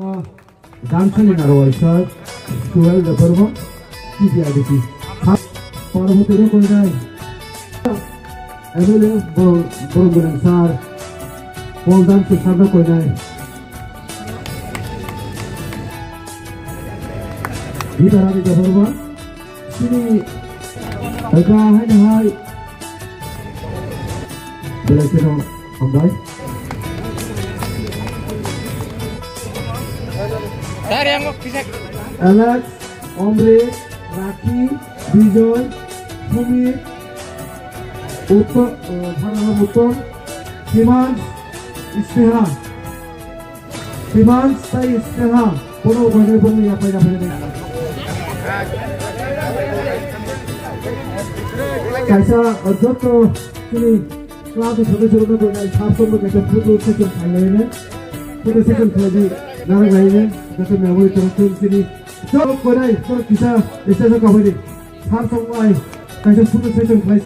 Dancing in our sir, 12 the Burma, TPIDP. Parvati Rokodai, Emily Burman Sar, Paul Dance to Santa Kodai. Gitarami the Burma, Sini, Aga and High. Selection of Guy. Alex, Ombre, Raki, Bijoy, Sumi, Utton, Himans, Isneha. Himans, Sai Isneha. Kono Gane Bumi Apai Apai. Kaisa Adotto Sini. Class of the children and half of the food section and for the second play, Narayan, that's a memory to city. So, when I saw Kita, it says a comedy. Half of my kind of food section place.